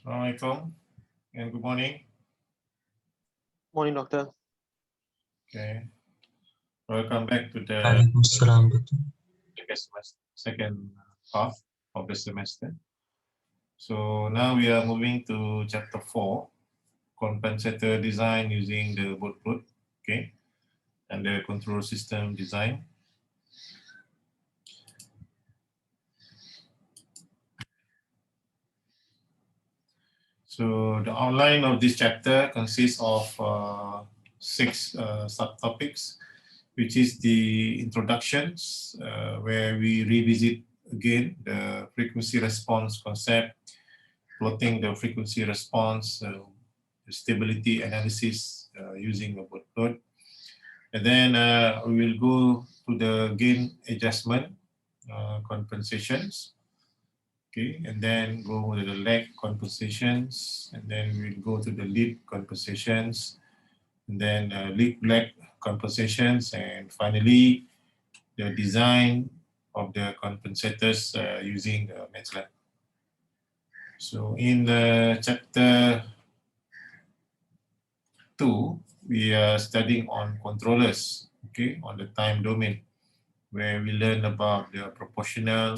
Assalamualaikum and good morning. Morning, doctor. Okay, welcome back to the Waalaikumsalam. second half of the semester. So now we are moving to chapter 4, compensator design using the bootload, okay, and the control system design. So the outline of this chapter consists of 6 subtopics, which is the introductions, where we revisit again the frequency response concept, plotting the frequency response, the stability analysis using the bootload. And then we will go to the gain adjustment compensations. Okay, and then go to the lag compensations, and then we'll go to the lead compensations, and then lead lag compensations, and finally the design of the compensators using MATLAB. So in the chapter 2, we are studying on controllers, okay, on the time domain, where we learn about the proportional,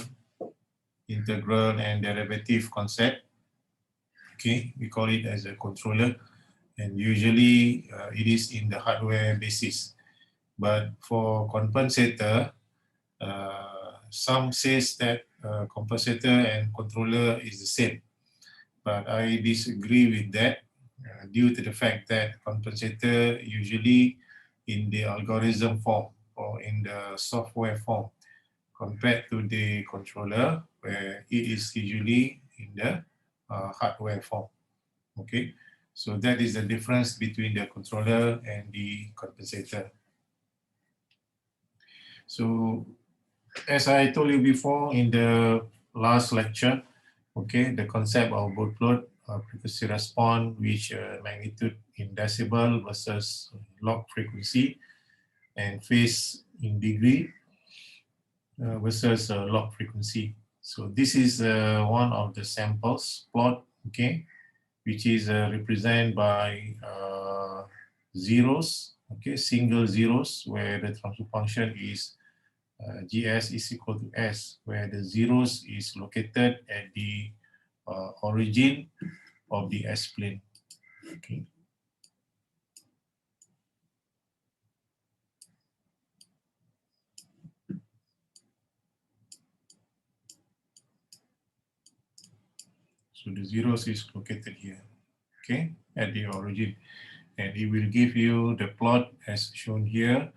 integral, and derivative concept. Okay, we call it as a controller, and usually it is in the hardware basis. But for compensator, some says that compensator and controller is the same, but I disagree with that due to the fact that compensator usually in the algorithm form or in the software form compared to the controller, where it is usually in the hardware form. Okay, so that is the difference between the controller and the compensator. So as I told you before in the last lecture, okay, the concept of bootload, frequency response, which magnitude in decibel versus log frequency, and phase in degree versus log frequency. So this is one of the samples plot, okay, which is represented by zeros, okay, single zeros, where the transfer function is GS is equal to S, where the zeros is located at the origin of the S-plane. Okay. So the zeros is located here, okay, at the origin. And it will give you the plot as shown here,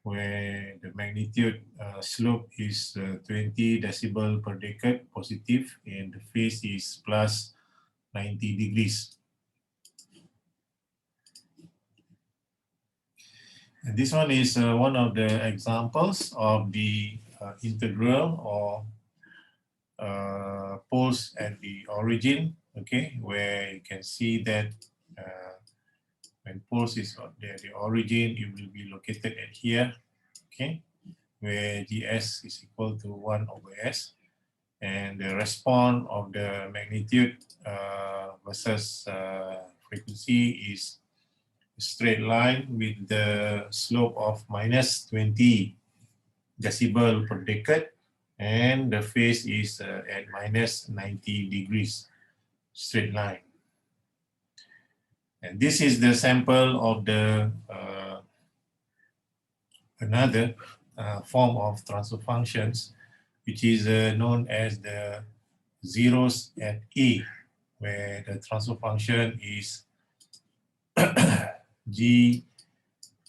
where the magnitude slope is 20 decibel per decade positive, and the phase is plus 90 degrees. And this one is one of the examples of the integral or poles at the origin, okay, where you can see that when poles is at the origin, it will be located at here, okay, where GS is equal to 1 over S, and the response of the magnitude versus frequency is a straight line with the slope of minus 20 decibel per decade, and the phase is at minus 90 degrees, straight line. And this is the sample of the another form of transfer functions, which is known as the zeros at E, where the transfer function is G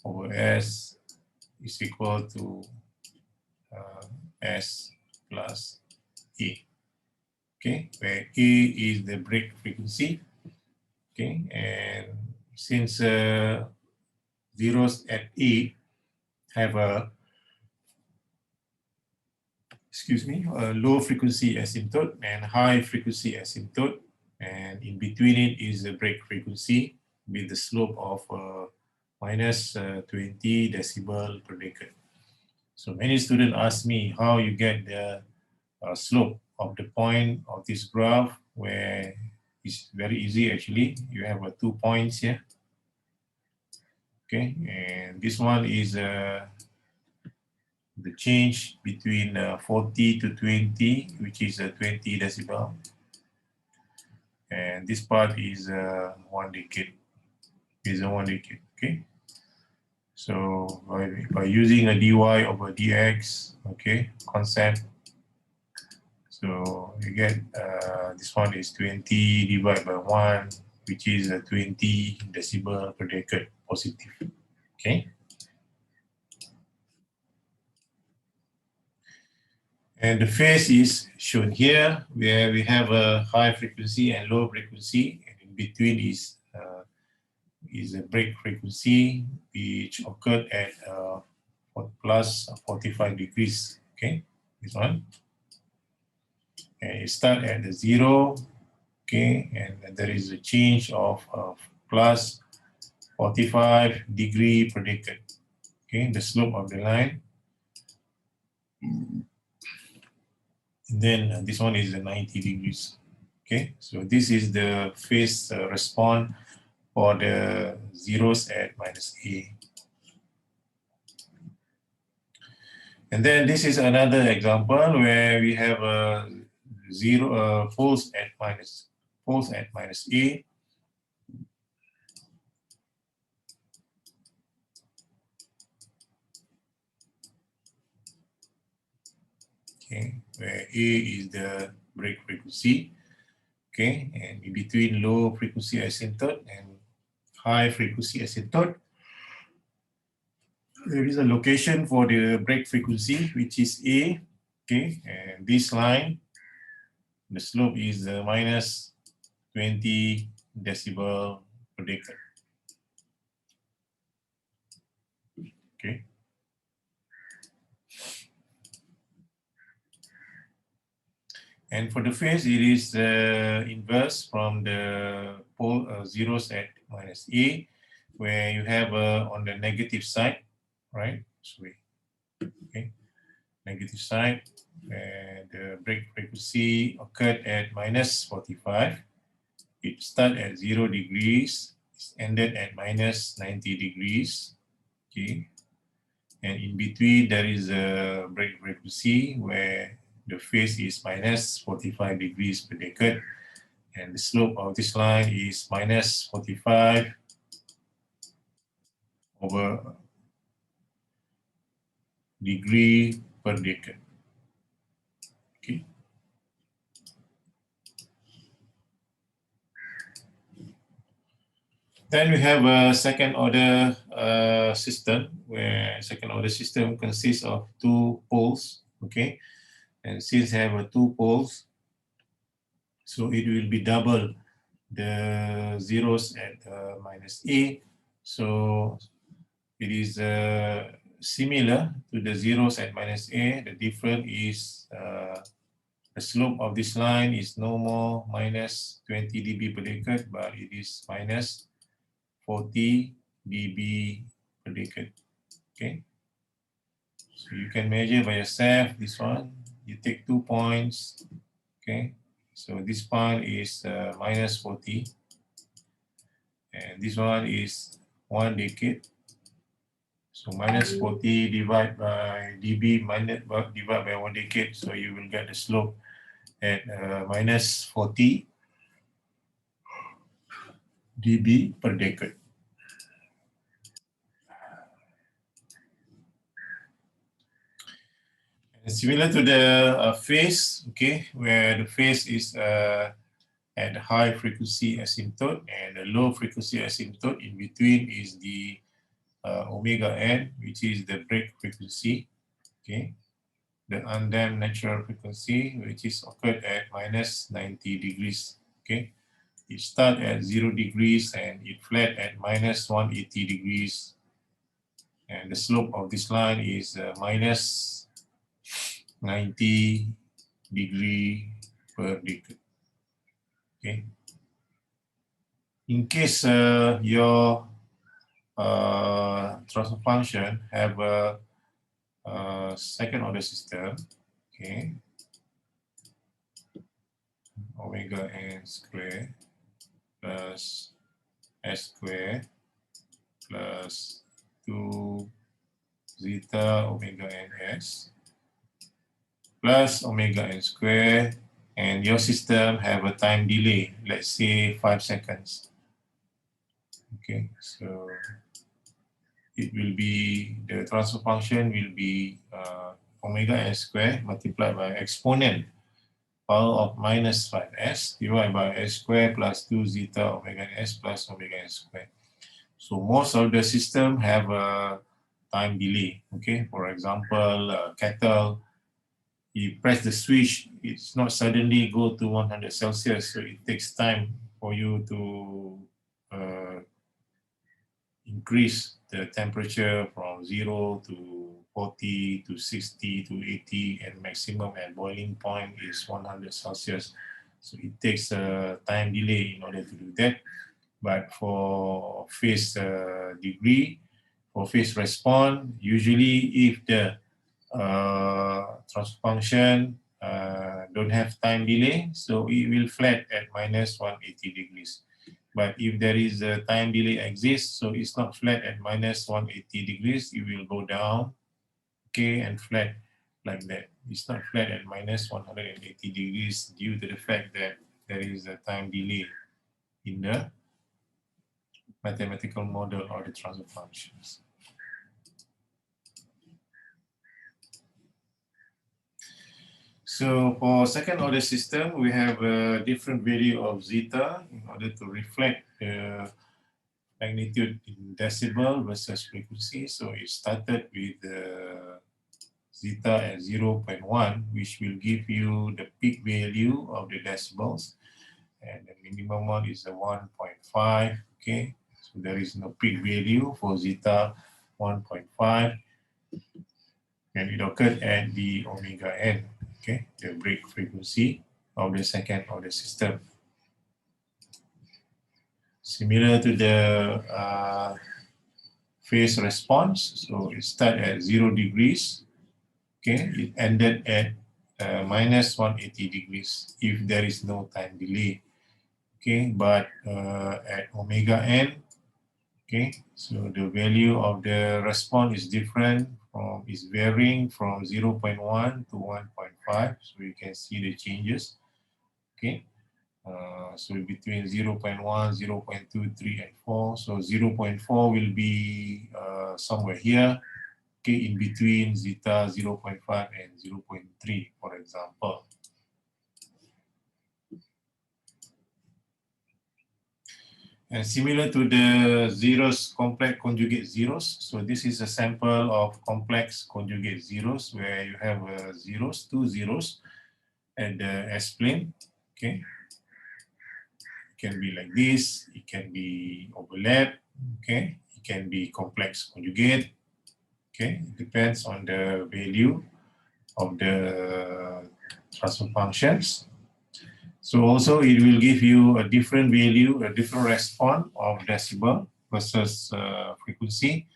over S is equal to S plus E. Okay, where E is the break frequency. Okay, and since zeros at E have a low frequency asymptote and high frequency asymptote, and in between it is the break frequency with the slope of minus 20 decibel per decade. So many students ask me how you get the slope of the point of this graph, where It's very easy actually. You have 2 points here. Okay, and this one is the change between 40 to 20, which is 20 decibel. And this part is 1 decade. Is a 1 decade. Okay. So by using a dy over dx, okay, concept. So you get this one is 20 divided by 1, which is 20 decibel per decade positive. Okay. And the phase is shown here, where we have a high frequency and low frequency, and in between is a break frequency, which occurred at plus 45 degrees. Okay, this one. And it start at the 0, okay, and there is a change of plus 45 degree per decade. Okay, the slope of the line. And then this one is 90 degrees. Okay, so this is the phase response for the zeros at minus A. And then this is another example where we have a poles at minus A. Okay, where A is the break frequency. Okay, and in between low frequency asymptote and high frequency asymptote, there is a location for the break frequency, which is A. Okay, and this line, the slope is minus 20 decibel per decade. Okay. And for the phase, it is inverse from the pole zeros at minus A, where you have on the negative side, right? Sorry. Okay. Negative side, and the break frequency occurred at minus 45. It started at 0 degrees, it's ended at minus 90 degrees. Okay. And in between, there is a break frequency where the phase is minus 45 degrees per decade. And the slope of this line is minus 45 over degree per decade. Okay. Then we have a second order system, where second order system consists of 2 poles. Okay. And since I have 2 poles, so it will be double the zeros at minus A. So it is similar to the zeros at minus A. The difference is the slope of this line is no more minus 20 dB per decade, but it is minus 40 dB per decade. Okay. So you can measure by yourself this one. You take 2 points. Okay. So this one is minus 40. And this one is 1 decade. So minus 40 divided by dB divided by 1 decade. So you will get the slope at minus 40 dB per decade. And similar to the phase, okay, where the phase is at high frequency asymptote and the low frequency asymptote. In between is the omega n, which is the break frequency. Okay. The undamped natural frequency, which is occurred at minus 90 degrees. Okay, it starts at 0 degrees and it flat at minus 180 degrees. And the slope of this line is minus 90 degree per decade. Okay. In case your transfer function have a second order system, okay, omega n square, plus S square plus 2 zeta omega ns plus omega n square, and your system have a time delay, let's say 5 seconds. Okay, so it will be, the transfer function will be omega n square multiplied by exponent power of minus 5s divided by s square plus 2 zeta omega s plus omega n square. So most of the system have a time delay. Okay, for example, kettle, you press the switch, it's not suddenly go to 100 Celsius, so it takes time for you to increase the temperature from 0 to 40 to 60 to 80, and maximum at boiling point is 100 Celsius. So it takes a time delay in order to do that. But for phase degree, for phase response, usually if the transfer function don't have time delay, so it will flat at minus 180 degrees. But if there is a time delay exists, so it's not flat at minus 180 degrees, it will go down, okay, and flat like that. It's not flat at minus 180 degrees due to the fact that there is a time delay in the mathematical model or the transfer functions. So for second order system, we have a different value of zeta in order to reflect the magnitude in decibel versus frequency. So it started with zeta at 0.1, which will give you the peak value of the decibels, and the minimum one is a 1.5. Okay, so there is no peak value for zeta 1.5, and it occurred at the omega n. Okay, the break frequency of the second order system. Similar to the phase response, so it started at 0 degrees. Okay, it ended at minus 180 degrees if there is no time delay. Okay, but at omega n, okay, so the value of the response is different, is varying from 0.1 to 1.5. So you can see the changes. Okay, so between 0.1, 0.2, 3, and 4. So 0.4 will be somewhere here. Okay, in between zeta 0.5 and 0.3, for example. And similar to the zeros, complex conjugate zeros. So this is a sample of complex conjugate zeros where you have zeros, 2 zeros at the S-plane. Okay, it can be like this. It can be overlap. Okay, it can be complex conjugate. Okay, it depends on the value of the transfer functions. So also it will give you a different value, a different response of decibel versus frequency,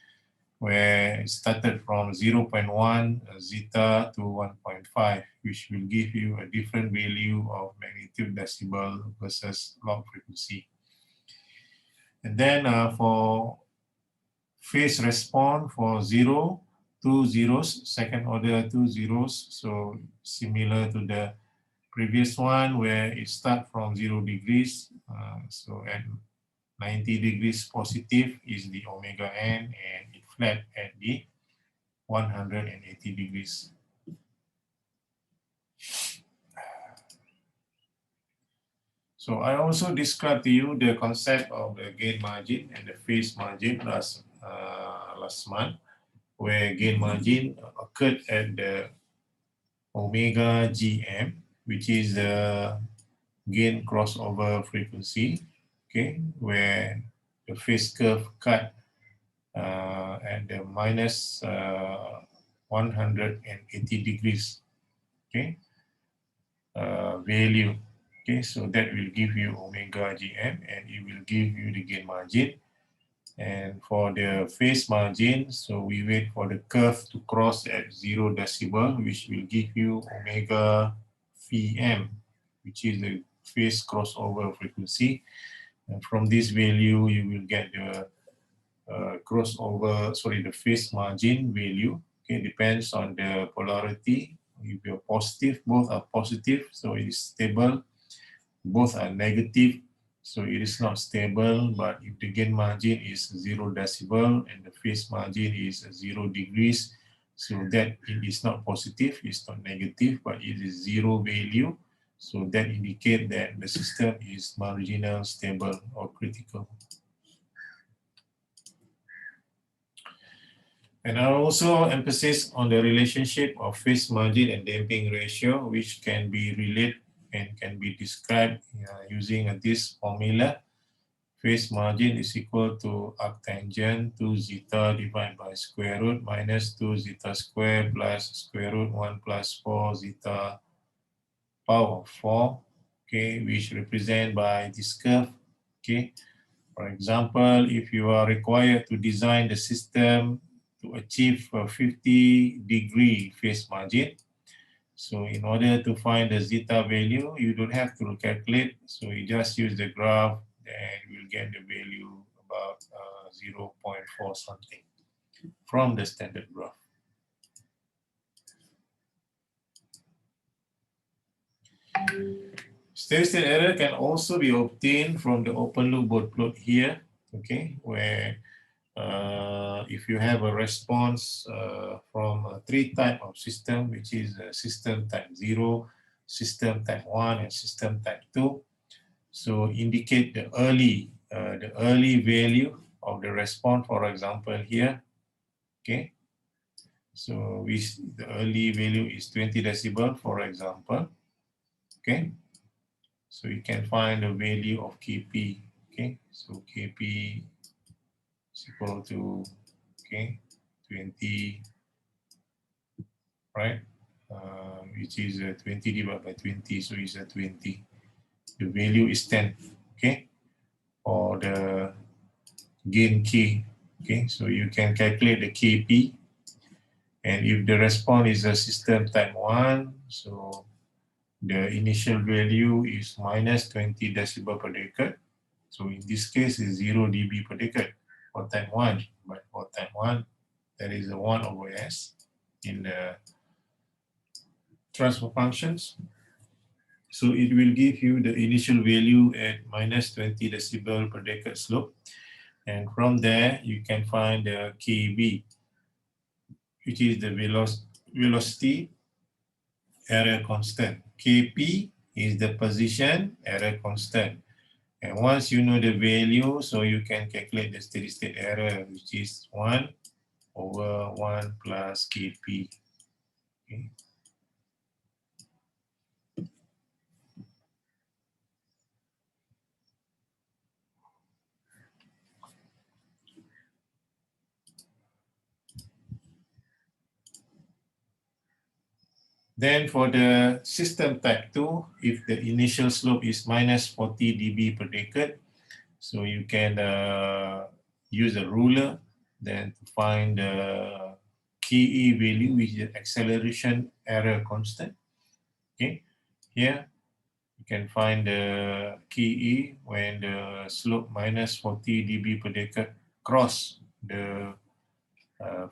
where it started from 0.1 zeta to 1.5, which will give you a different value of magnitude decibel versus log frequency. And then for phase response for 0, 2 zeros, second order 2 zeros, so similar to the previous one where it starts from 0 degrees. So at 90 degrees positive is the omega n, and it flat at the 180 degrees. So I also described to you the concept of the gain margin and the phase margin last month, where gain margin occurred at the omega gm, which is the gain crossover frequency, okay, where the phase curve cut at the minus 180 degrees, okay, value. Okay, so that will give you omega gm, and it will give you the gain margin. And for the phase margin, so we wait for the curve to cross at 0 decibel, which will give you omega Vm, which is the phase crossover frequency, And from this value, you will get the the phase margin value. Okay, depends on the polarity. If you're positive, both are positive, so it is stable. Both are negative, so it is not stable. But if the gain margin is 0 decibel and the phase margin is 0 degrees, so that it is not positive, it's not negative, but it is 0 value. So that indicates that the system is marginal, stable, or critical. And I also emphasize on the relationship of phase margin and damping ratio, which can be related and can be described using this formula. Phase margin is equal to arctangent 2 zeta divided by square root minus 2 zeta square plus square root 1 plus 4 zeta power 4, okay, which represent by this curve, okay. For example, if you are required to design the system to achieve a 50-degree phase margin, so in order to find the zeta value, you don't have to calculate, so you just use the graph and you'll get the value about 0.4 something from the standard graph. Steady state error can also be obtained from the open loop board plot here, okay, where if you have a response from 3 type of system, which is system type 0, system type 1, and system type 2. So indicate the early value of the response, for example, here, okay. So the early value is 20 decibel, for example, okay. So you can find the value of Kp, okay. So Kp is equal to, okay, 20, right? Which is 20 divided by 20, so it's 20. The value is 10, okay, for the gain K, okay. So you can calculate the Kp, and if the response is a system type 1, so the initial value is minus 20 decibel per decade. So in this case, is 0 dB per decade for type 1, but for type 1, there is a 1 over S in the transfer functions. So it will give you the initial value at minus 20 decibel per decade slope. And from there, you can find the Kb, which is the velocity error constant. Kp is the position error constant. And once you know the value, so you can calculate the steady state error, which is 1 over 1 plus Kp. Okay. Then for the system type 2, if the initial slope is minus 40 dB per decade, so you can use a ruler then to find the Ke value, which is the acceleration error constant. Okay, here you can find the Ke when the slope minus 40 dB per decade cross the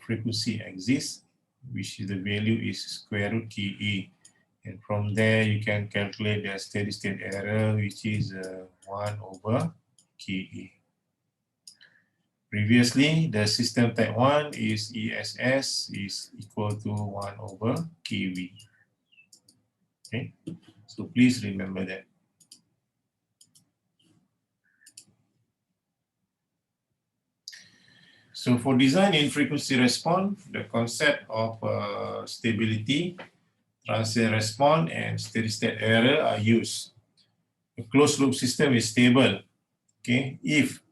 frequency axis, which is the value is square root Ke. And from there, you can calculate the steady state error, which is 1 over Ke. Previously, the system type 1 is ESS is equal to 1 over Kv. Okay, so please remember that. So for design in frequency response, the concept of stability, transient response, and steady state error are used. A closed loop system is stable, okay, if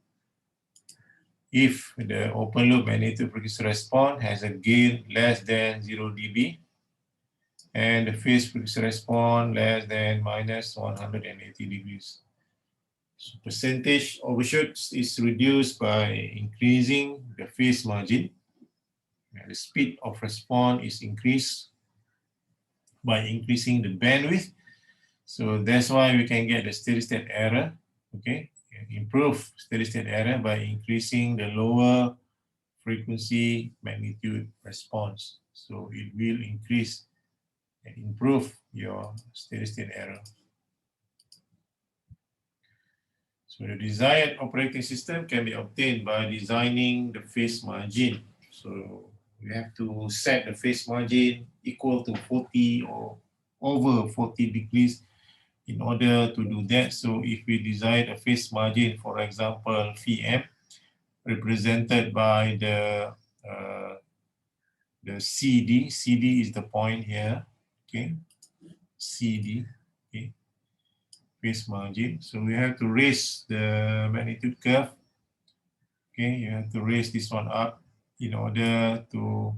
the open loop magnetic frequency response has a gain less than 0 dB and the phase frequency response less than minus 180 degrees. So percentage overshoots is reduced by increasing the phase margin. And the speed of response is increased by increasing the bandwidth. So that's why we can get the steady state error, okay, improve steady state error by increasing the lower frequency magnitude response. So it will increase and improve your steady state error. So the desired operating system can be obtained by designing the phase margin. So we have to set the phase margin equal to 40 or over 40 degrees in order to do that. So if we design a phase margin, for example, Phi represented by the CD. CD is the point here, okay? CD, okay? Phase margin. So we have to raise the magnitude curve. Okay, you have to raise this one up in order to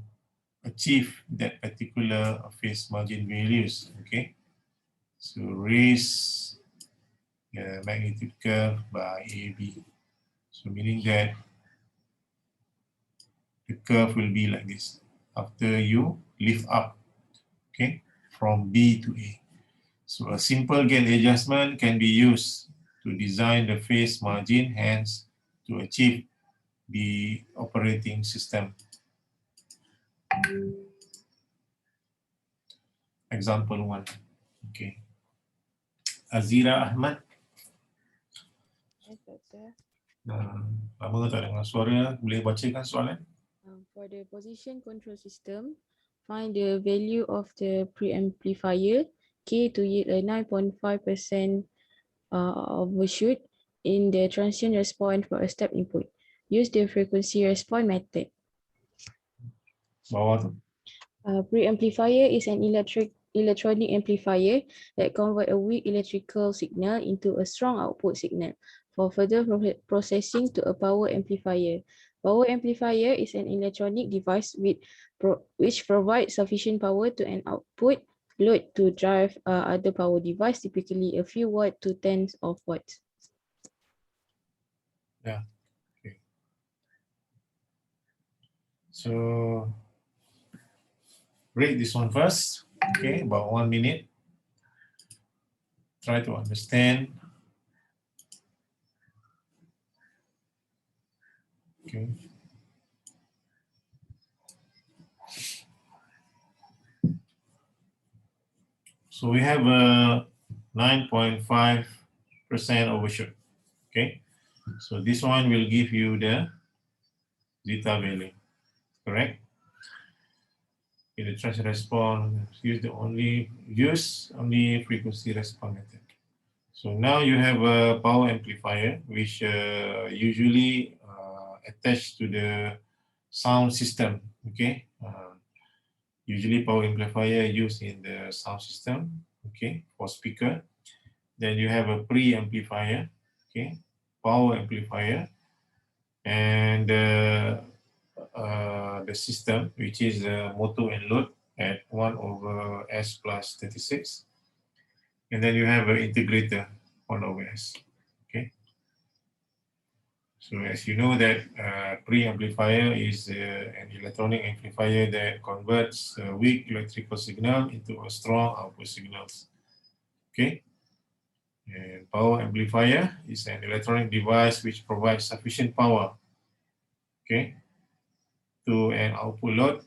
achieve that particular phase margin values. Okay, so raise the magnitude curve by AB. So meaning that the curve will be like this after you lift up, okay, from B to A. So a simple gain adjustment can be used to design the phase margin, hence to achieve the operating system. Example 1. Okay. Azira Ahmad. Yes, Doctor. Lama tak dengar suara, boleh bacakan soalan? For the position control system, find the value of the preamplifier K to yield a 9.5% overshoot in the transient response for a step input. Use the frequency response method. Bawah tu. Preamplifier is an electronic amplifier that convert a weak electrical signal into a strong output signal for further processing to a power amplifier. Power amplifier is an electronic device which provides sufficient power to an output load to drive other power device, typically a few watts to tens of watts. Yeah. Okay. So read this one first. Okay, about 1 minute. Try to understand. Okay. So we have a 9.5% overshoot. Okay. So this one will give you the zeta value. Correct? In the transient response, use only frequency response method. So now you have a power amplifier, which usually attached to the sound system. Okay, usually power amplifier used in the sound system. Okay, for speaker. Then you have a pre-amplifier. Okay, power amplifier, and the system, which is motor and load at 1/S+36. And then you have an integrator 1/S. Okay. So as you know that pre-amplifier is an electronic amplifier that converts a weak electrical signal into a strong output signals. Okay. And power amplifier is an electronic device which provides sufficient power, okay, to an output load,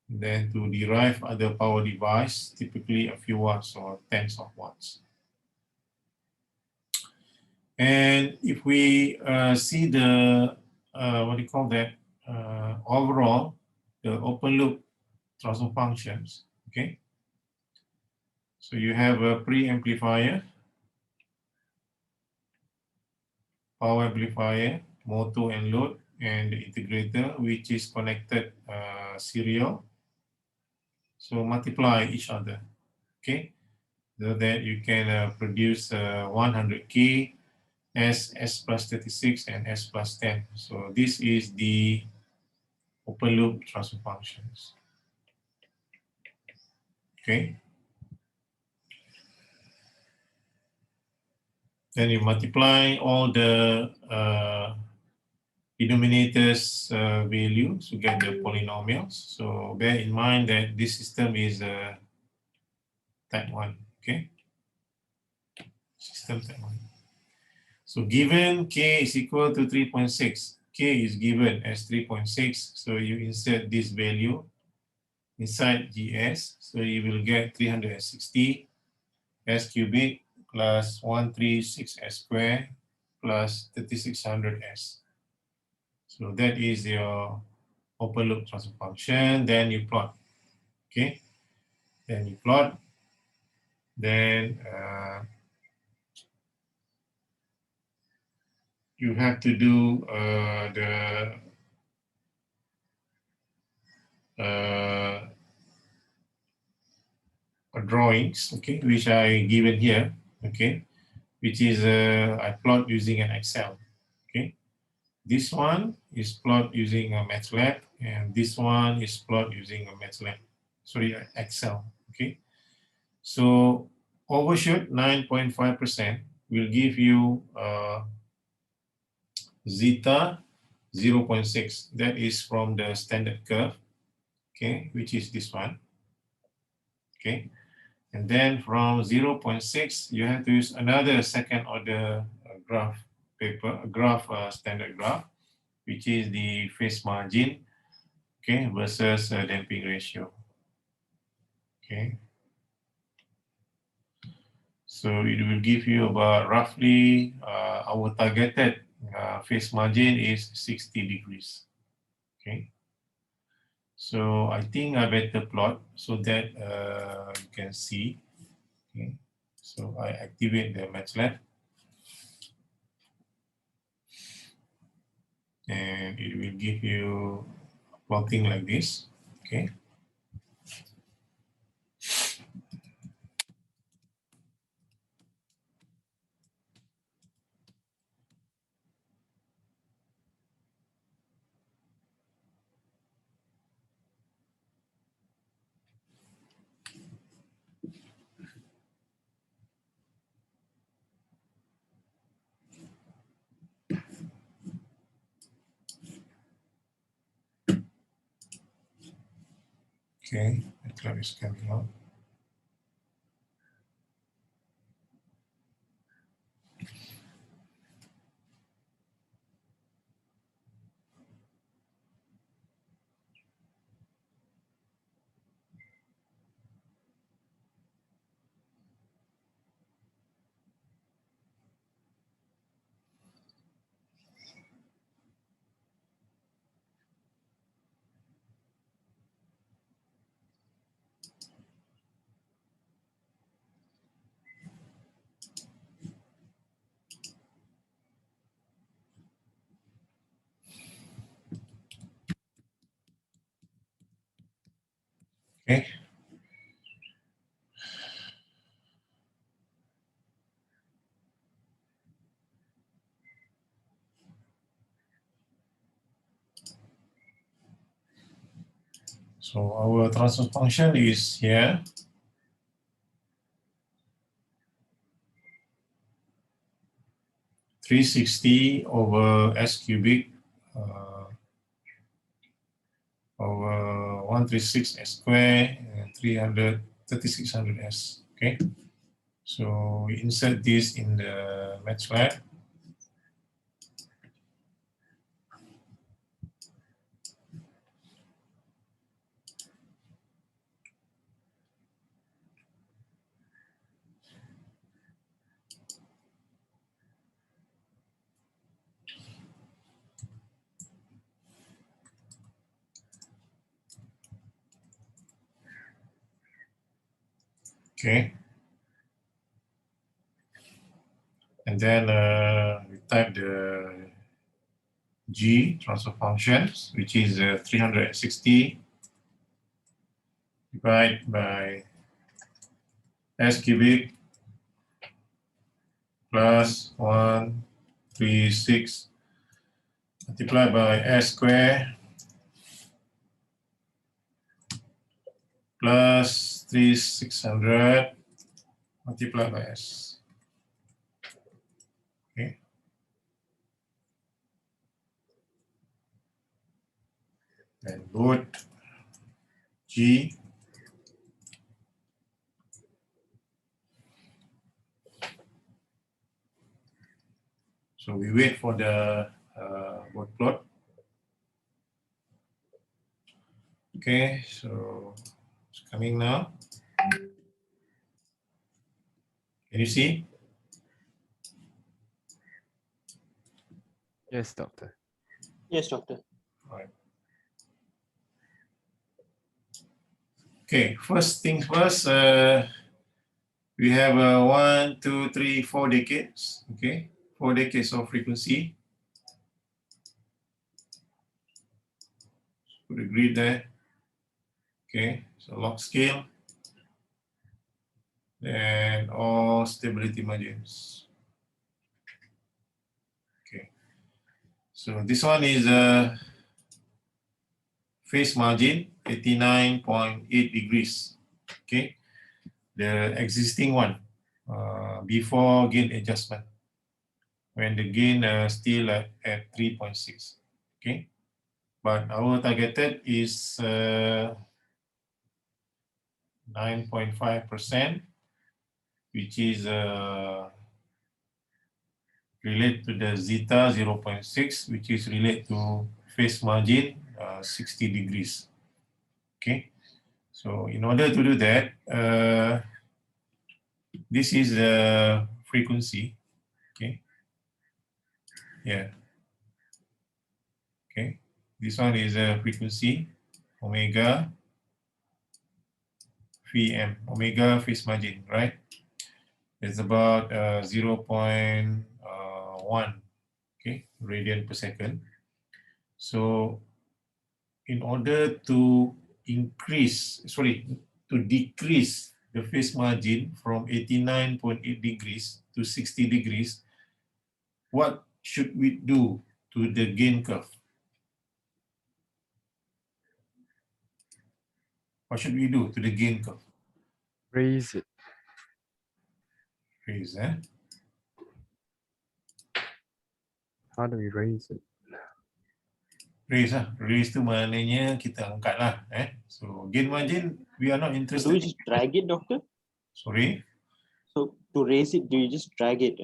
then to derive other power device, typically a few watts or tens of watts. And if we see the, overall, the open loop transfer functions, okay? So you have a pre-amplifier, power amplifier, motor and load, and the integrator, which is connected serial. So multiply each other, okay? So that you can produce 100K S+36 and S+10. So this is the open loop transfer functions. Okay. Then you multiply all the denominators value to get the polynomials. So bear in mind that this system is type 1. Okay. System type 1. So given K is equal to 3.6, K is given as 3.6, so you insert this value inside GS, so you will get 360 S cubic plus 136 S square plus 3600 S. So that is your open loop transfer function. Then you plot, okay? Then you plot, then you have to do the drawings, okay, which I given here, okay, which is I plot using an Excel, okay. This one is plot using a MATLAB, and this one is plot using a MATLAB, sorry, Excel, okay. So overshoot 9.5% will give you zeta 0.6. That is from the standard curve, okay, which is this one, okay. And then from 0.6, you have to use another second order graph paper, standard graph, which is the phase margin, okay, versus damping ratio, okay. So it will give you about roughly our targeted phase margin is 60 degrees, okay. So I think I better plot so that you can see, okay. So I activate the MATLAB. And it will give you plotting like this, okay. Okay, the club is coming out. Okay. So our transfer function is here. (360) over S cubic over 136 S square and 3600 S. Okay. So we insert this in the MATLAB. Okay. And then we type the G transfer functions, which is 360 divided by S cubic plus 136 multiplied by S square plus 3600 multiplied by S. Okay. Then load G So we wait for the word plot. Okay, so it's coming now. Can you see? Yes, doctor. Yes, doctor. Right. Okay, first things first, we have 1, 2, 3, 4 decades. Okay, 4 decades of frequency. Put a grid there. Okay, so log scale. And all stability margins. Okay, so this one is a phase margin, 89.8 degrees. Okay, the existing one before gain adjustment, when the gain still at 3.6. Okay, but our targeted is 9.5%, which is related to the zeta 0.6, which is related to phase margin 60 degrees. Okay, so in order to do that, this is the frequency. Okay, yeah. Okay, this one is a frequency omega Vm, omega phase margin, right? It's about 0.1, okay, radian per second. So in order to decrease the phase margin from 89.8 degrees to 60 degrees, what should we do to the gain curve? What should we do to the gain curve? Raise it. Raise, How do we raise it? Raise lah. Raise tu maknanya kita angkat lah. So gain margin, we are not Do interested. you just drag it, doctor? Sorry. So to raise it, do you just drag it?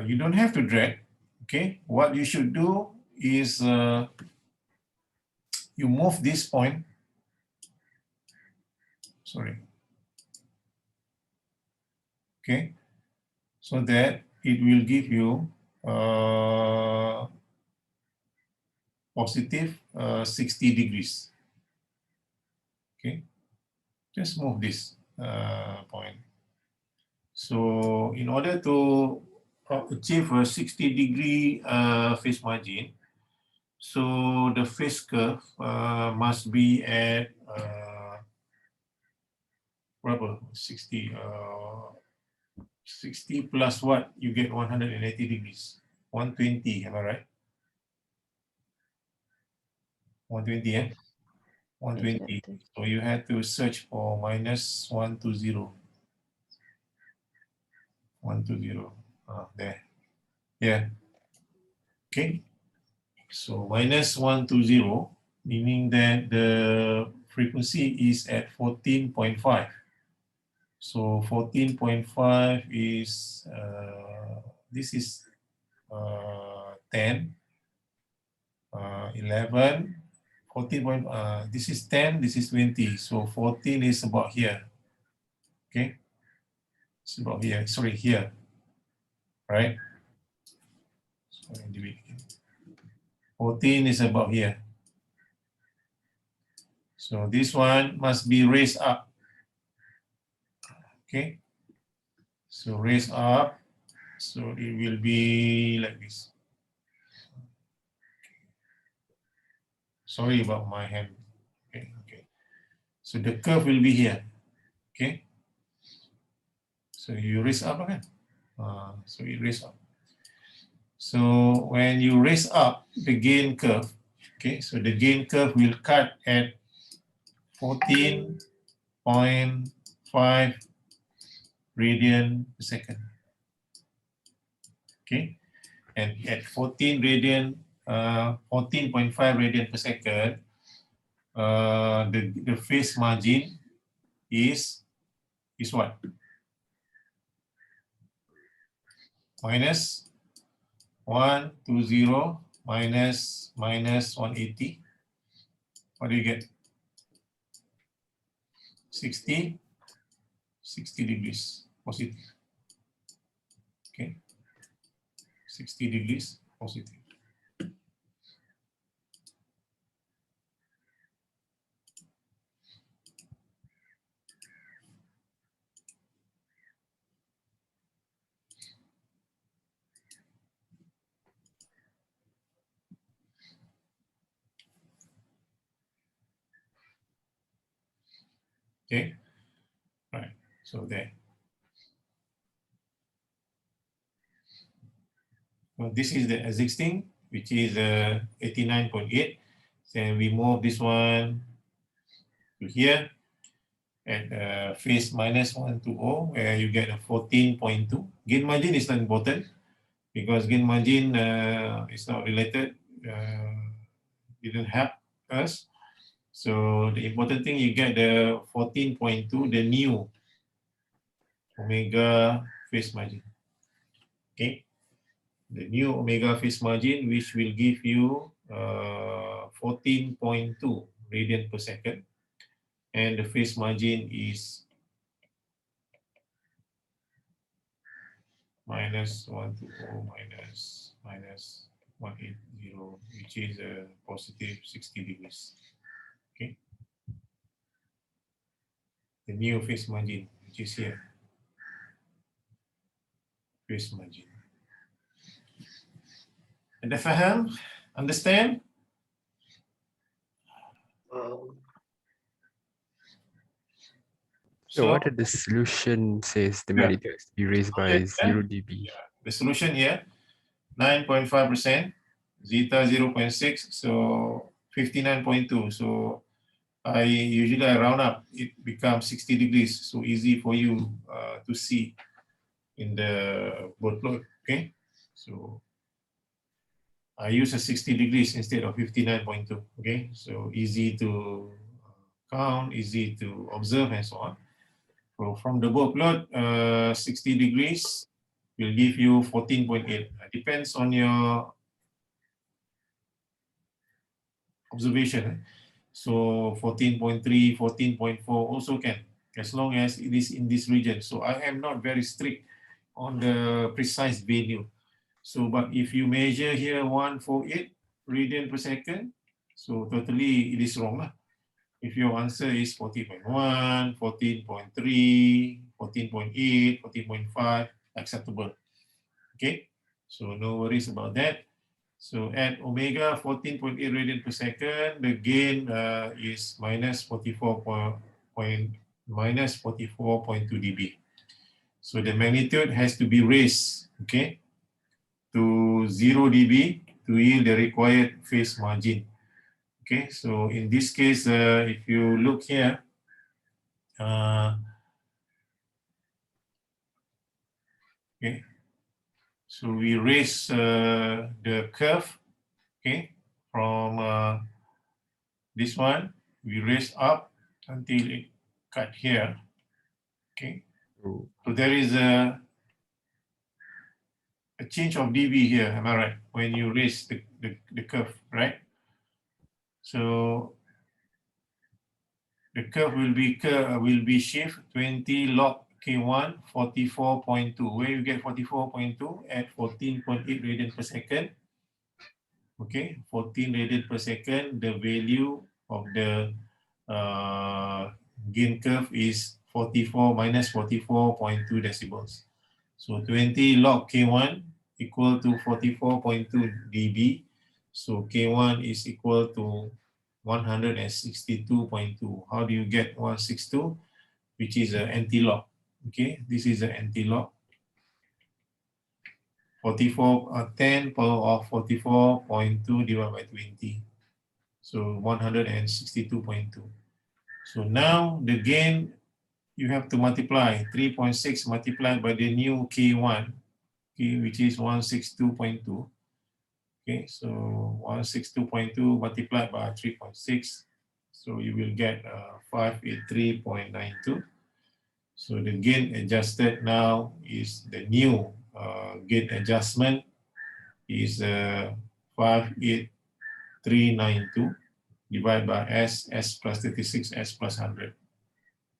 You don't have to drag. Okay. What you should do is you move this point. Sorry. Okay. So that it will give you positive 60 degrees. Okay. Just move this point. So in order to achieve a 60-degree phase margin, so the phase curve must be at 60 plus what? You get 180 degrees. 120, am I right? 120, yeah? 120. So you have to search for minus 120. 120. There. Yeah. Okay. So minus 120, meaning that the frequency is at 14.5. So 14.5 is, this is 10, 11, 14. This is 10, this is 20. So 14 is about here. Okay. It's about here. Sorry, here. Right? So 14 is about here. So this one must be raised up. Okay. So raise up. So it will be like this. Sorry about my hand. Okay, okay. So the curve will be here. Okay. So you raise up again. So you raise up. So when you raise up the gain curve, okay, so the gain curve will cut at 14.5 radian per second. Okay, and at 14.5 radian per second, the phase margin is what? minus 120 minus 180. What do you get? 60 degrees positive. Okay, 60 degrees positive. Okay, right. So there. Well, this is the existing, which is 89.8. Then we move this one to here at phase minus 120, where you get a 14.2. Gain margin is not important because gain margin is not related, didn't help us. So the important thing, you get the 14.2, the new omega phase margin. Okay, the new omega phase margin, which will give you 14.2 radian per second, and the phase margin is minus 120 minus 180, which is a positive 60 degrees. Okay, the new phase margin, which is here, phase margin. Anda faham? Understand? So what did the solution says the Yeah. magnitude has to be raised by 0 dB? The solution here, 9.5%, zeta 0.6, so 59.2. So I usually round up, it becomes 60 degrees, so easy for you to see in the board plot. Okay, so I use a 60 degrees instead of 59.2. Okay, so easy to count, easy to observe, and so on. So from the board plot, 60 degrees will give you 14.8. Depends on your observation. So 14.3, 14.4 also can, as long as it is in this region. So I am not very strict on the precise value. So, but if you measure here 148 radian per second, so totally it is wrong. If your answer is 14.1, 14.3, 14.8, 14.5, acceptable. Okay, so no worries about that. So at omega 14.8 radian per second, the gain is minus 44.2 dB. So the magnitude has to be raised, okay, to 0 dB to yield the required phase margin. Okay, so in this case, if you look here, okay, so we raise the curve, okay, from this one, we raise up until it cut here, okay. Oh, So there is a change of dB here, am I right? When you raise the curve, right? So the curve will be shift 20 log K1 44.2. Where you get 44.2 at 14.8 radian per second. Okay, 14 radian per second. The value of the gain curve is 44 minus 44.2 decibels. So 20 log K1 equal to 44.2 dB. So K1 is equal to 162.2. How do you get 162? Which is an anti-log. Okay, this is an anti-log. 10 power of 44.2 divided by 20. So 162.2. So now the gain, you have to multiply 3.6 multiplied by the new K1, okay, which is 162.2. Okay, so 162.2 multiplied by 3.6. So you will get 583.92. So the gain adjusted now is the new gain adjustment is 58392 divided by S plus 36, S plus 100.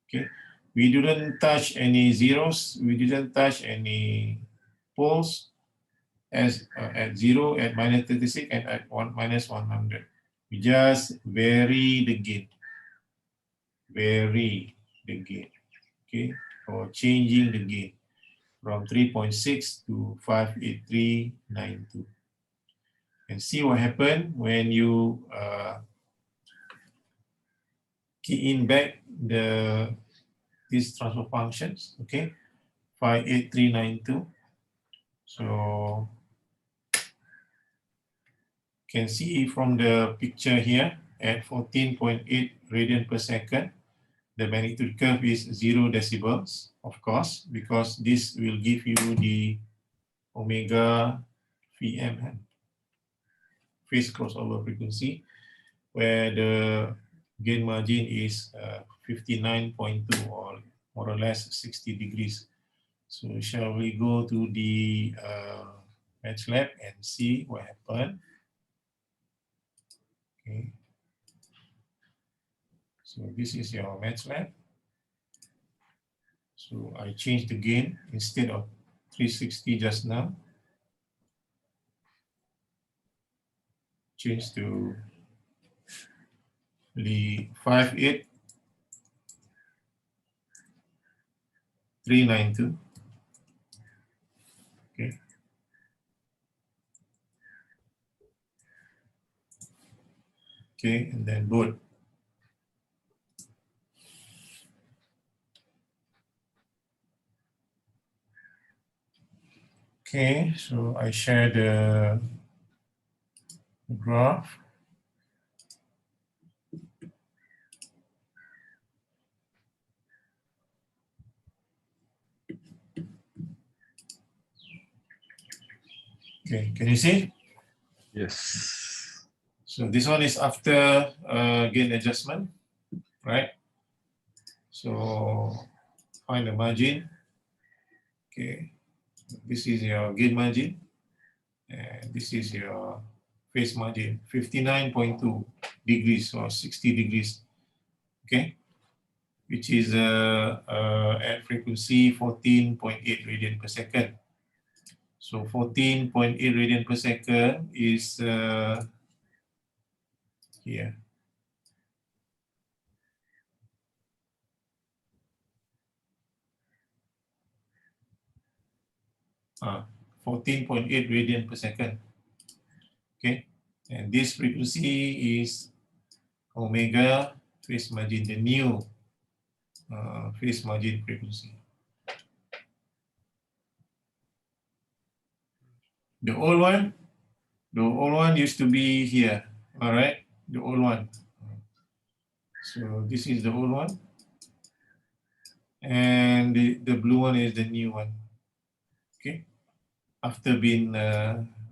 Okay, we didn't touch any zeros, we didn't touch any poles as at 0, at minus 36, and at minus 100. We just vary the gain, okay, or changing the gain from 3.6 to 58392. And see what happened when you key in back these transfer functions, okay, 58392. So can see from the picture here at 14.8 radian per second, the magnitude curve is 0 decibels, of course, because this will give you the omega VM, phase crossover frequency, where the gain margin is 59.2, or more or less 60 degrees. So shall we go to the match lab and see what happened? Okay. So this is your match lab. So I changed the gain instead of 360 just now. Change to the 58392. Okay. Okay, and then boot. Okay, so I share the graph. Okay, can you see? Yes. So this one is after gain adjustment, right? So find the margin. Okay, this is your gain margin, and this is your phase margin, 59.2 degrees or 60 degrees. Okay, which is at frequency 14.8 radian per second. So 14.8 radian per second is here. 14.8 radian per second. Okay, and this frequency is omega phase margin, the new phase margin frequency. The old one used to be here. All right, the old one. So this is the old one, and the blue one is the new one. Okay, after being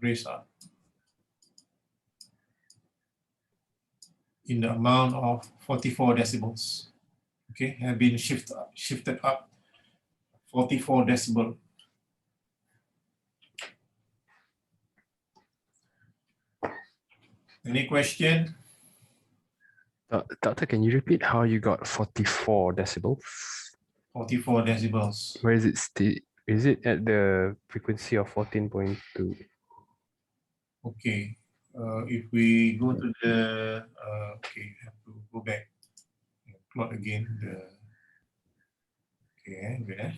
raised up in the amount of 44 decibels. Okay, have been shifted up 44 decibel. Any question? Doctor, can you repeat how you got 44 decibels? 44 decibels. Where is it? Is it at the frequency of 14.2? Okay. If we go to the okay, have to go back and plot again the. Okay, wait.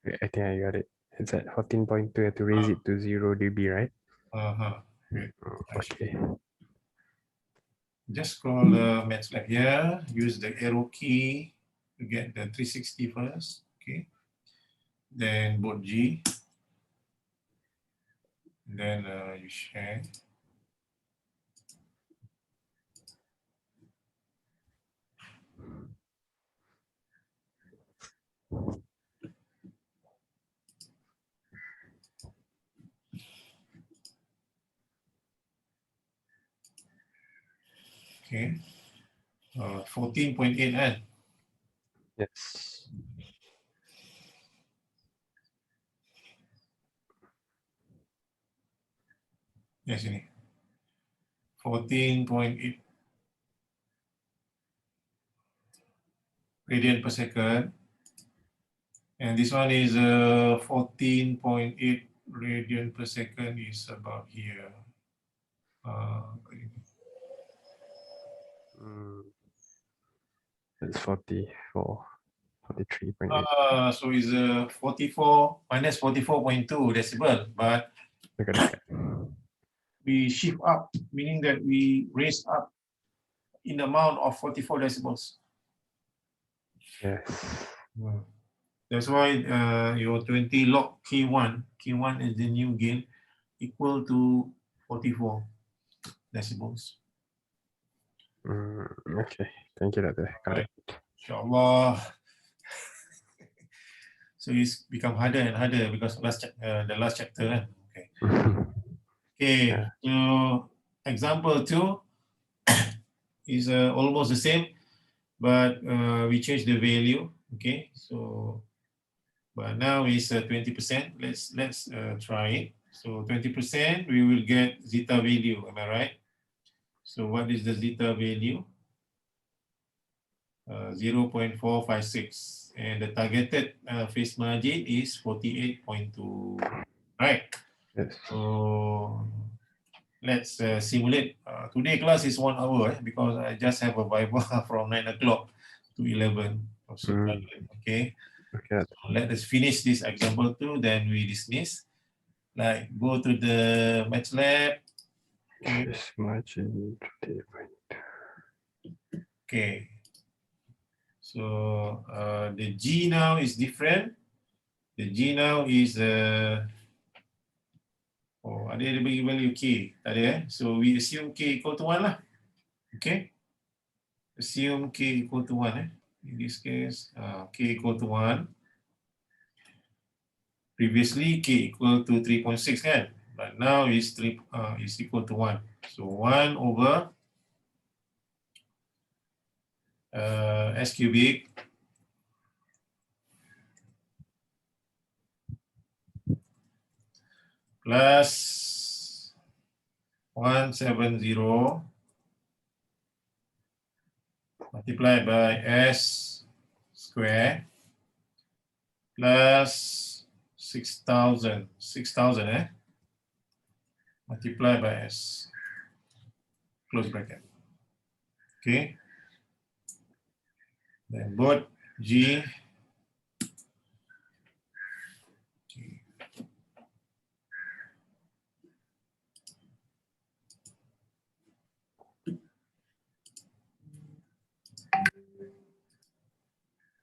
Wait, I think I got it. It's at 14.2. You have to raise it to 0 dB, right? Wait. Okay. Just scroll the MATLAB here. Use the arrow key to get the 360 first. Okay. Then boot G. Then you share. Okay. 14.8 and Yes. Yes, ini 14.8 radian per second, and this one is 14.8 radian per second is about here. It's 44, 43.8. So it's 44 minus 44.2 decibel, but Dekat-dekat. we shift up, meaning that we raise up in the amount of 44 decibels. Yes. That's why your 20 log K1 is the new gain equal to 44 decibels. Okay. Thank you, Doctor. Got it. Inshallah. So it's become harder and harder because the last chapter. Kan? Okay. Okay. Yeah. So example 2 is almost the same, but we change the value. Okay. So, but now it's 20%. Let's try it. So 20%, we will get zeta value. Am I right? So what is the zeta value? 0.456, and the targeted phase margin is 48.2. Right. Yes. So let's simulate. Today class is 1 hour because I just have a Bible from 9 o'clock to 11. Okay. Okay. So let us finish this example 2, then we dismiss. Like go to the MATLAB. Okay. Phase margin 28.2. Okay. So the G now is different. The G now is ada bagi value K. Tak ada So we assume K equal to 1 lah. Okay. Assume K equal to 1 In this case, K equal to 1. Previously K equal to 3.6 kan? But now is equal to 1. So 1 over S cubic plus 170 multiplied by S square plus 6,000 multiplied by S, close bracket. Okay. Then both G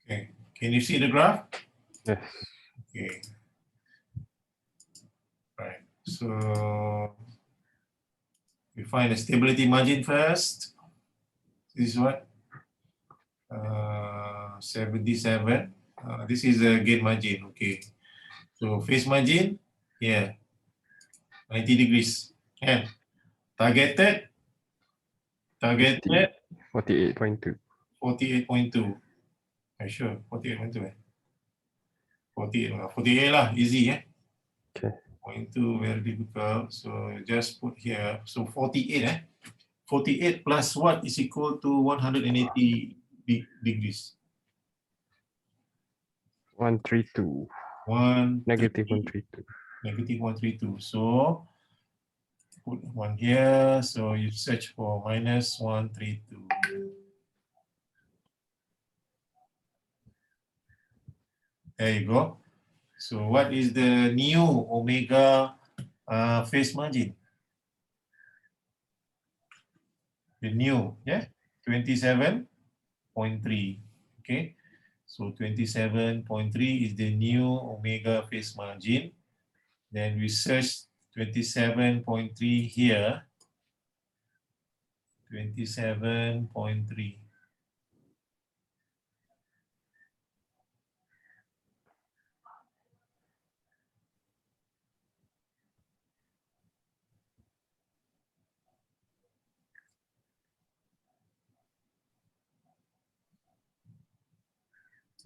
Okay. Can you see the graph? Yes. Okay. Right. So we find the stability margin first. This is what? 77. This is a gain margin. Okay. So phase margin, yeah, 90 degrees. And targeted 48.2. 48.2. Are you sure? 48.2 48 lah, easy Okay. 0.2 very difficult. So just put here. So 48 48 plus what is equal to 180 degrees? 132. Negative 132. Negative 132. So put 1 here. So you search for minus 132. There you go. So what is the new omega phase margin? The new, 27.3. Okay. So 27.3 is the new omega phase margin. Then we search 27.3 here. 27.3.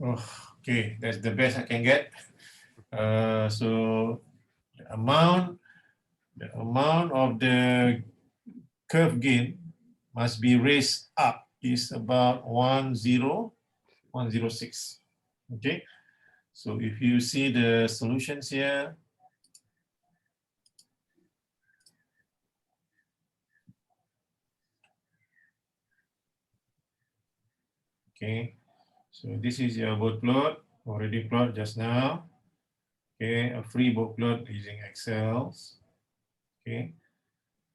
Oh, okay, that's the best I can get. So the amount the amount of the curve gain must be raised up is about 106. Okay, so if you see the solutions here, okay, so this is your board plot, already plot just now. Okay, a free board plot using Excel. Okay,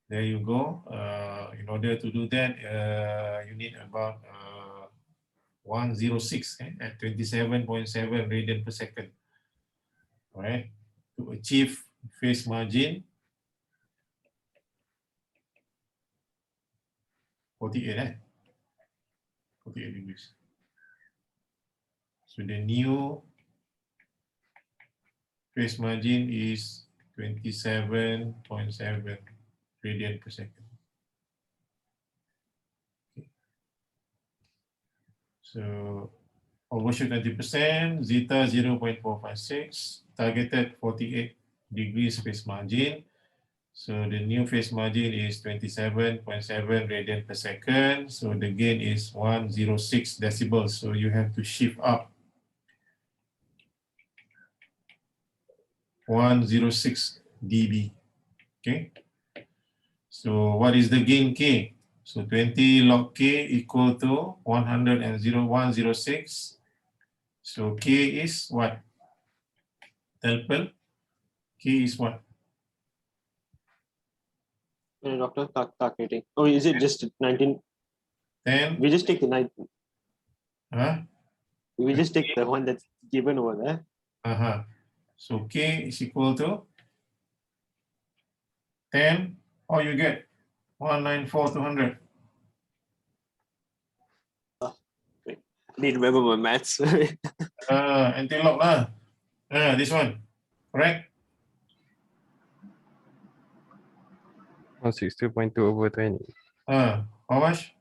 there you go. In order to do that, you need about 106 at 27.7 radian per second. All right, to achieve phase margin 48, 48 degrees. So the new phase margin is 27.7 radian per second. Okay. So overshoot 90%, zeta 0.456, targeted 48 degrees phase margin. So the new phase margin is 27.7 radian per second. So the gain is 106 decibels. So you have to shift up 106 dB. Okay. So what is the gain K? So 20 log K equal to 106. So K is what? Telpel. K is what? Doctor, calculating. Oh, is it just 19? 10. We just take the 19. Huh? We just take the one that's given over there. So K is equal to 10. Or you get 194,200. Need to remember my maths. Anti-lock lah. This one. Correct? 162.2 over 20. How much?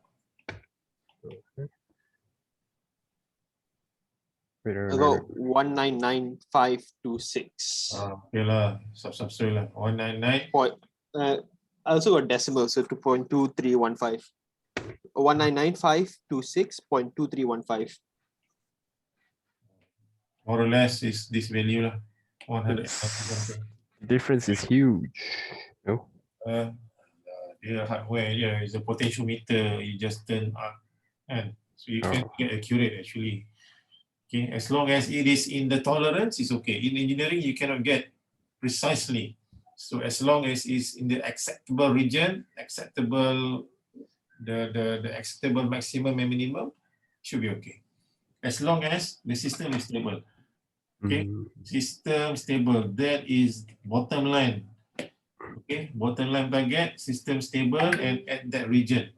Wait, I got 199526. Okay lah. Sub-straight lah. 199. I also got decimal, so 2.2315. 199526.2315. More or less is this value lah. 100 something. Difference is huge. No? The hardware here is a potentiometer. You just turn up, and so you can get accurate actually. Okay, as long as it is in the tolerance, it's okay. In engineering, you cannot get precisely. So as long as it's in the acceptable region, acceptable the acceptable maximum and minimum, should be okay. As long as the system is stable. Okay, system stable. That is bottom line. Okay, bottom line target, system stable and at that region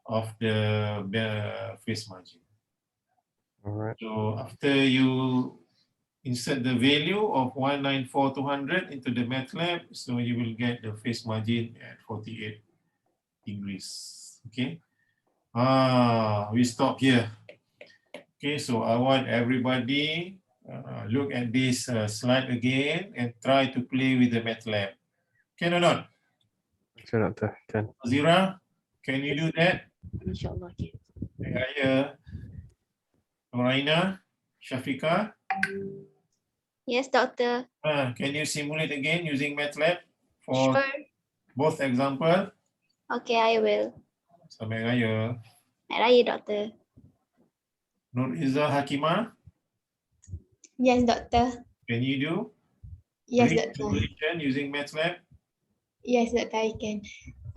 of the phase margin. All right. So after you insert the value of 194,200 into the MATLAB, so you will get the phase margin at 48 degrees. Okay. We stop here. Okay, so I want everybody look at this slide again and try to play with the MATLAB. Can or not? Sure, Doctor. Can. Zira, can you do that? InsyaAllah. Okay. Raya, Noraina, Shafika, Yes, doctor. can you simulate again using MATLAB for Sure. both example? Okay, I will. Selamat Raya. Selamat Raya, doctor. Nur Izzah Hakimah, Yes, doctor. can you do Yes, rig doctor. simulation using MATLAB? Yes, doctor, I can.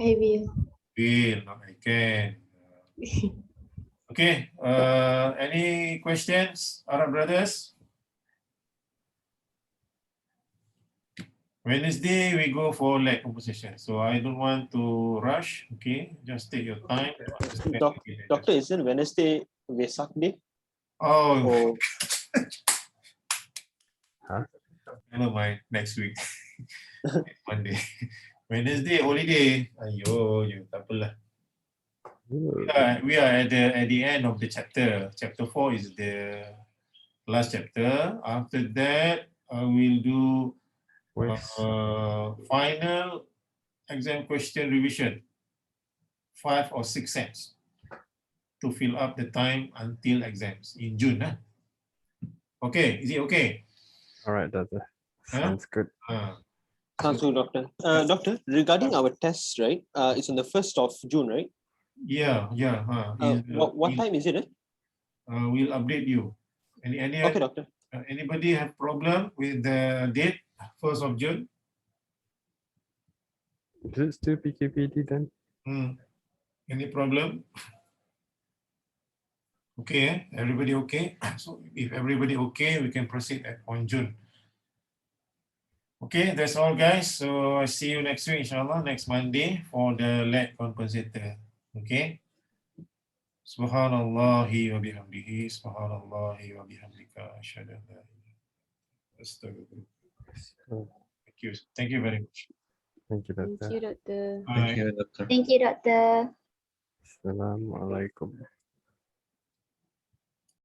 I will. Will, not I can. Okay, any questions, Arab brothers? Wednesday, we go for leg composition. So I don't want to rush, okay? Just take your time. to understand it. Doctor, isn't Wednesday Vesak Day? Oh, Or never mind, next week. Monday. Wednesday, holiday. Ayo, tak apalah. We are at the end of the chapter. Chapter 4 is the last chapter. After that, I will do final exam question revision, 5 or 6 sets to fill up the time until exams in June. Okay, is it okay? All right, Doctor. Sounds good. Sounds good, Doctor. Doctor, regarding our tests, right? It's on the 1st of June, right? Yeah. What time is it? We'll update you. Okay, Doctor. Anybody have problem with the date, 1st of June? Is it still PKPD then? Any problem? Okay, everybody okay? So if everybody okay, we can proceed on June. Okay, that's all, guys. So I see you next week, inshallah, next Monday for the lead compensator. Okay. Subhanallahi wa bihamdihi, subhanallahi wa bihamdika, asyhadu an la ilaha illa anta, astaghfirullah. Thank you very much. Thank you, Thank Doctor. you, Doctor. Bye. Thank you, Doctor. Assalamualaikum.